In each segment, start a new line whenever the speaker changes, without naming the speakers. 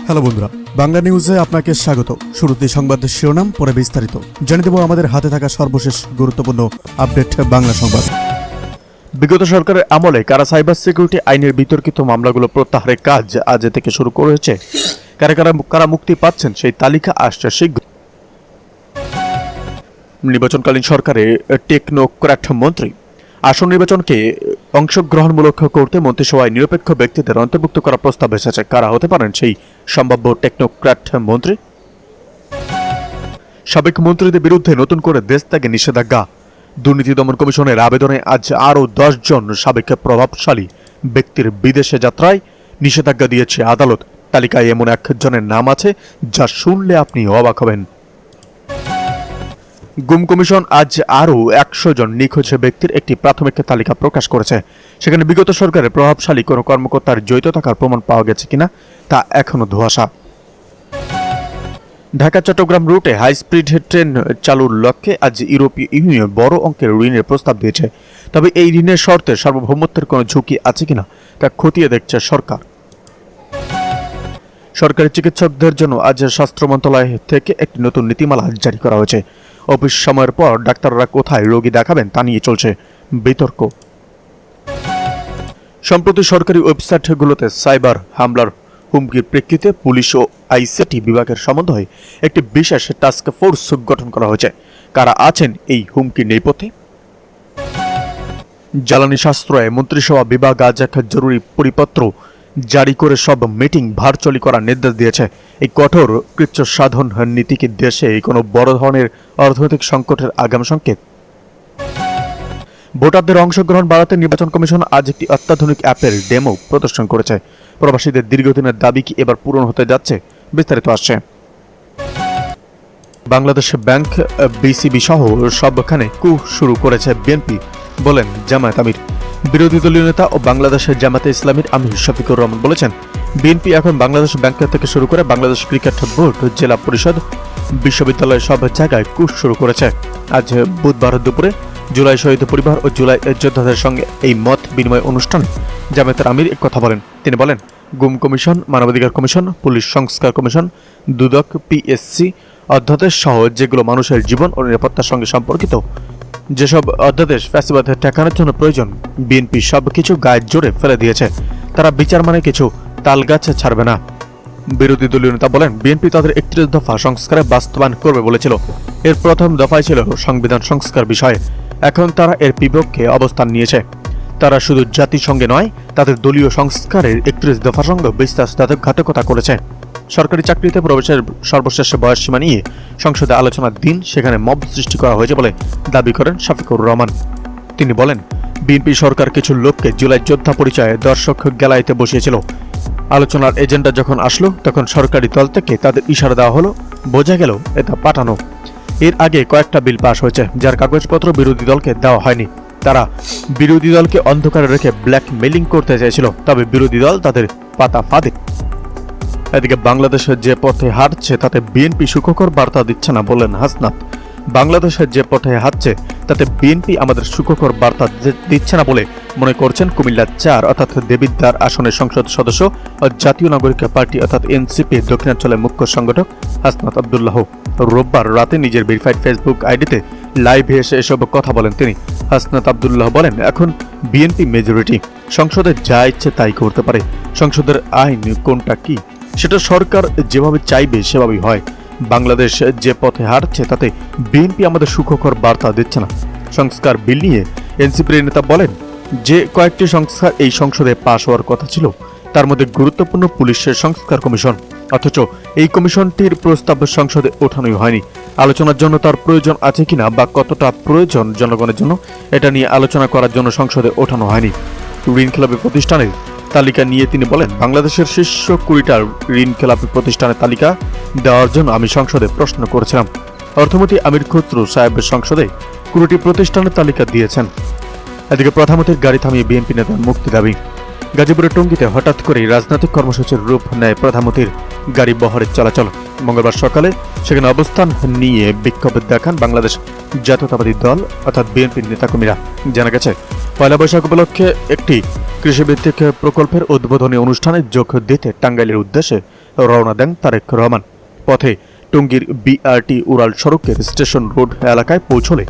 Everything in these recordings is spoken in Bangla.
হ্যালো বন্ধুরা, বাংলা নিউজে আপনাকে স্বাগত। শুরুতে সংবাদের শিরোনাম, পরে বিস্তারিত জানিয়ে দেব আমাদের হাতে থাকা সর্বশেষ গুরুত্বপূর্ণ আপডেট বাংলা সংবাদ।
বিগত সরকারের আমলে কারা সাইবার সিকিউরিটি আইনের বিতর্কিত মামলাগুলো প্রত্যাহারের কাজ আজ থেকে শুরু করেছে। কারা মুক্তি পাচ্ছেন সেই তালিকা আসছে শীঘ্র। নির্বাচনকালীন সরকারে টেকনোক্র্যাট মন্ত্রী আসন নির্বাচনকে অংশগ্রহণমূলক করতে মন্ত্রিসভায় নিরপেক্ষ ব্যক্তিদের অন্তর্ভুক্ত করার প্রস্তাব এসেছে। কারা হতে পারেন সেই সম্ভাব্য টেকনোক্র্যাট মন্ত্রী? সাবেক মন্ত্রীদের বিরুদ্ধে নতুন করে দেশ ত্যাগে নিষেধাজ্ঞা। দুর্নীতি দমন কমিশনের আবেদনে আজ আরও 10 জন সাবেক প্রভাবশালী ব্যক্তির বিদেশে যাত্রায় নিষেধাজ্ঞা দিয়েছে আদালত। তালিকায় এমন একজনের নাম আছে যা শুনলে আপনি অবাক হবেন। গুম কমিশন আজ আরও 100 জন নিখোঁজ ব্যক্তির একটি প্রাথমিক তালিকা প্রকাশ করেছে। সেখানে বিগত সরকারের প্রভাবশালী কোনো কর্মকর্তার জড়িত থাকার প্রমাণ পাওয়া গেছে কিনা তা এখনো ধোঁয়াশা। ঢাকা চট্টগ্রাম রুটে হাই স্পিড ট্রেন চালুর লক্ষ্যে আজ ইউরোপীয় ইউনিয়ন বড় অঙ্কের ঋণের প্রস্তাব দিয়েছে। তবে এই ঋণের শর্তে সার্বভৌমত্বের কোনো ঝুঁকি আছে কিনা তা খতিয়ে দেখছে সরকার। সরকারি চিকিৎসকদের জন্য আজ স্বাস্থ্য মন্ত্রণালয় থেকে একটি নতুন নীতিমালা জারি করা হয়েছে। অফিস সময়ের পর ডাক্তাররা কোথায় রোগী দেখাবেন তা নিয়ে চলছে বিতর্ক। সম্প্রতি সরকারি ওয়েবসাইটগুলোতে সাইবার হামলার হুমকির প্রেক্ষিতে পুলিশ ও আইসিটি বিভাগের সমন্বয়ে একটি বিশেষ টাস্ক ফোর্স গঠন করা হয়েছে। কারা আছেন এই হুমকির নেপথ্যে? জ্বালানি সাশ্রয়ে মন্ত্রিসভা বিভাগ আজ এক জরুরি পরিপত্র জারি করে সব মিটিং ভার্চুয়ালি করার নির্দেশ দিয়েছে। এই কঠোর কৃচ্ছ সাধন নীতিকে দেশে কোনো বড় ধরনের অর্থনৈতিক সংকটের আগাম সংকেত। ভোটারদের অংশগ্রহণ বাড়াতে নির্বাচন কমিশন আজ একটি অত্যাধুনিক অ্যাপের ডেমো প্রদর্শন করেছে। প্রবাসীদের দীর্ঘদিনের দাবি কি এবার পূরণ হতে যাচ্ছে? বিস্তারিত আসছে। বাংলাদেশ ব্যাংক, বিসিবি সহ সবখানে কু শুরু করেছে বিএনপি, বলেন জামায়াত আমির। বিরোধী দলীয় নেতা ও বাংলাদেশের জামায়াতে ইসলামীর আমির শফিকুর রহমান বলেছেন, বিএনপি এখন বাংলাদেশ ব্যাংক থেকে শুরু করে বাংলাদেশ ক্রিকেট বোর্ড, জেলা পরিষদ, বিশ্ববিদ্যালয় সব জায়গায় কু শুরু করেছে। আজ বুধবার দুপুরে জুলাই শহীদ পরিবার ও জুলাই যোদ্ধাদের সঙ্গে এই মত বিনিময় অনুষ্ঠানে জামায়াতের আমির কথা বলেন। তিনি বলেন, গুম কমিশন, মানবাধিকার কমিশন, পুলিশ সংস্কার কমিশন, দুদক, পিএসসি অধ্যাদেশ সহ যেগুলো মানুষের জীবন ও নিরাপত্তার সঙ্গে সম্পর্কিত, যেসব অধ্যাদেশ ফ্যাসিবাদের ঠেকানোর জন্য প্রয়োজন, বিএনপি সবকিছু গায়ে জোরে ফেলে দিয়েছে। তারা বিচার মানে কিছু তালগাছ ছাড়বে না। বিরোধী দলীয় নেতা বলেন, বিএনপি তাদের 31 দফা সংস্কারে বাস্তবায়ন করবে বলেছিল। এর প্রথম দফায় ছিল সংবিধান সংস্কার বিষয়ে। এখন তারা এর বিপক্ষে অবস্থান নিয়েছে। তারা শুধু জাতিসংঘে নয়, তাদের দলীয় সংস্কারের 31 দফার সঙ্গে বিশ্বাসঘাতকতা করেছে। সরকারি চাকরিতে প্রবেশের সর্বশেষ বয়সসীমা নিয়ে সংসদে আলোচনার দিন সেখানে মব সৃষ্টি করা হয়েছে বলে দাবি করেন শফিকুর রহমান। তিনি বলেন, বিএনপি সরকার কিছু লোককে জুলাই যোদ্ধা পরিচয়ে দর্শক গ্যালারিতে বসিয়েছিল। আলোচনার এজেন্ডা যখন আসলো তখন সরকারি দল থেকে তাদের ইশারা দেওয়া হলো, বোঝা গেল এটা পাঠানো। এর আগে কয়েকটা বিল পাশ হয়েছে যার কাগজপত্র বিরোধী দলকে দেওয়া হয়নি। তারা বিরোধী দলকে অন্ধকারে রেখে ব্ল্যাকমেইলিং করতে চাইছিল, তবে বিরোধী দল তাদের পাতা ফাঁদে। এদিকে বাংলাদেশের যে পথে হাঁটছে তাতে বিএনপি সুখকর বার্তা দিচ্ছে না, বললেন হাসনাত। বাংলাদেশের যে পথে হাঁটছে তাতে বিএনপি আমাদের সুখকর বার্তা দিচ্ছে না বলে মনে করছেন কুমিল্লা 4 অর্থাৎ দেবিদ্বার আসনের সংসদ সদস্য ও জাতীয় নাগরিক পার্টি অর্থাৎ এনসিপি দক্ষিণাঞ্চলের মুখ্য সংগঠক হাসনাত আব্দুল্লাহ। রোববার রাতে নিজের ভেরিফাইড ফেসবুক আইডিতে লাইভে এসে এসব কথা বলেন তিনি। হাসনাত আব্দুল্লাহ বলেন, এখন বিএনপি মেজরিটি, সংসদে যা ইচ্ছে তাই করতে পারে। সংসদের আইন কোনটা কি সেটা সরকার যেভাবে চাইবে সেভাবেই হয়। বাংলাদেশ যে পথে হাঁটছে তাতে বিএনপি আমাদের সুখকর বার্তা দিচ্ছে না। সংস্কার বিল নিয়ে এনসিপির নেতা বলেন, যে কয়েকটি সংস্কার এই সংসদে পাশ হওয়ার কথা ছিল তার মধ্যে গুরুত্বপূর্ণ পুলিশের সংস্কার কমিশন, অথচ এই কমিশনটির প্রস্তাব সংসদে ওঠানোই হয়নি। আলোচনার জন্য তার প্রয়োজন আছে কিনা বা কতটা প্রয়োজন জনগণের জন্য এটা নিয়ে আলোচনা করার জন্য সংসদে ওঠানো হয়নি। ঋণ খেলাপি প্রতিষ্ঠানের তালিকা নিয়ে তিনি বলেন, বাংলাদেশের শীর্ষ 20টা ঋণ খেলাপি প্রতিষ্ঠানের তালিকা দেওয়ার জন্য আমি সংসদে প্রশ্ন করেছিলাম। অর্থমন্ত্রী আমির খুসরো সাহেবের সংসদে 20টি প্রতিষ্ঠানের তালিকা দিয়েছেন। এদিকে প্রধানমন্ত্রীর গাড়ি থামিয়ে বিএনপি নেতার মুক্তি দাবি। গাজীপুরের টঙ্গীতে হঠাৎ করেই রাজনৈতিক কর্মসূচির রূপ নেয় প্রধানমন্ত্রীর গাড়ি বহরের চলাচল। মঙ্গলবার সকালে সেখানে অবস্থান নিয়ে বিক্ষোভ দেখান বাংলাদেশ জাতীয়তাবাদী দল অর্থাৎ বিএনপির নেতাকর্মীরা। জানা গেছে, পয়লা বৈশাখ উপলক্ষে একটি কৃষিভিত্তিক প্রকল্পের উদ্বোধনী অনুষ্ঠানে যোগ দিতে টাঙ্গাইলের উদ্দেশ্যে রওনা দেন তারেক রহমান। পথে টঙ্গীর বিআরটি উড়াল সড়কের স্টেশন রোড এলাকায় পৌঁছলে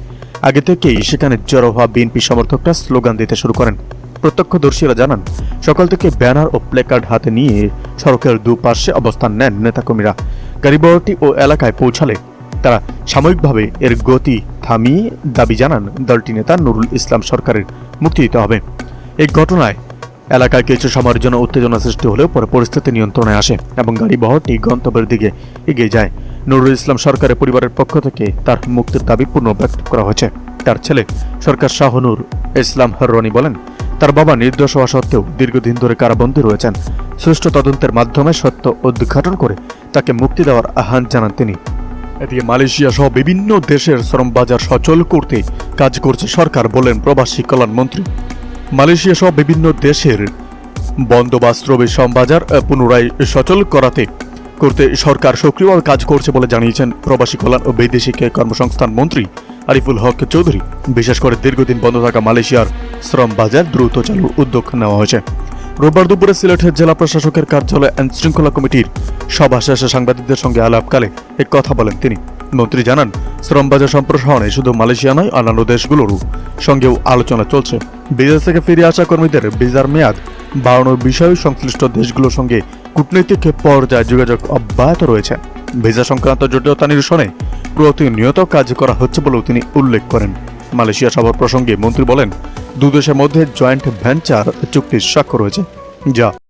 আগে থেকেই সেখানে জড়ো হওয়া বিএনপি সমর্থকরা স্লোগান দিতে শুরু করেন। প্রত্যক্ষদর্শীরা জানান, সকাল থেকে ব্যানার ও প্লেকার্ড হাতে নিয়ে সড়কের দুপাশে অবস্থান নেন নেতাকর্মীরা। গাড়িবহরটি ও এলাকায় পৌঁছালে তারা সাময়িকভাবে এর গতি থামিয়ে দাবি জানান দলটি নেতা নুরুল ইসলাম সরকারের মুক্তি দিতে হবে। এই ঘটনায় এলাকায় কিছু সময়ের জন্য উত্তেজনা সৃষ্টি হলেও পরে পরিস্থিতি নিয়ন্ত্রণে আসে এবং গাড়িবহরটি গন্তব্যের দিকে এগিয়ে যায়। নুরুল ইসলাম সরকারের পরিবারের পক্ষ থেকে তার মুক্তির দাবি পুনর্ব্যক্ত করা হয়েছে। তার ছেলে সরকার শাহনুর ইসলাম রনি বলেন, তার বাবা নির্দোষ হওয়া সত্ত্বেও দীর্ঘদিন ধরে কারাবন্দী রয়েছেন। সুষ্ঠু তদন্তের মাধ্যমে সত্য উদ্ঘাটন করে তাকে মুক্তি দেওয়ার আহ্বান জানান তিনি। এদিকে মালয়েশিয়া সহ বিভিন্ন দেশের শ্রম বাজার সচল করতে কাজ করছে সরকার, বলেন প্রবাসী কল্যাণ মন্ত্রী। মালয়েশিয়া সহ বিভিন্ন দেশের বন্ধ বা শ্রমিক শ্রম বাজার পুনরায় সচল করতে সরকার সক্রিয়ভাবে কাজ করছে বলে জানিয়েছেন প্রবাসী কল্যাণ ও বৈদেশিক কর্মসংস্থান মন্ত্রী আরিফুল হক চৌধুরী। বিশেষ করে দীর্ঘদিন বন্ধ থাকা মালয়েশিয়ার শ্রম বাজার দ্রুত চালুর উদ্যোগ নেওয়া হয়েছে। রোববার দুপুরে সিলেটের জেলা প্রশাসকের কার্যালয়ে আইন শৃঙ্খলা কমিটির সভা শেষে সাংবাদিকদের সঙ্গে আলাপকালে এ কথা বলেন তিনি। মন্ত্রী জানান, শ্রম বাজার সম্প্রসারণে শুধু মালয়েশিয়া নয়, অন্যান্য দেশগুলোর সঙ্গেও আলোচনা চলছে। বিদেশ থেকে ফিরে আসা কর্মীদের ভিসার মেয়াদ বাড়ানোর বিষয়ে সংশ্লিষ্ট দেশগুলোর সঙ্গে কূটনৈতিক পর্যায়ে যোগাযোগ অব্যাহত রয়েছে। ভিসা সংক্রান্ত জটিলতা নিরসনে প্রতিনিয়ত কাজ করা হচ্ছে বলেও তিনি উল্লেখ করেন। মালয়েশিয়া সফর প্রসঙ্গে মন্ত্রী বলেন, দুদেশের মধ্যে জয়েন্ট ভেঞ্চার চুক্তি স্বাক্ষর হয়েছে, যা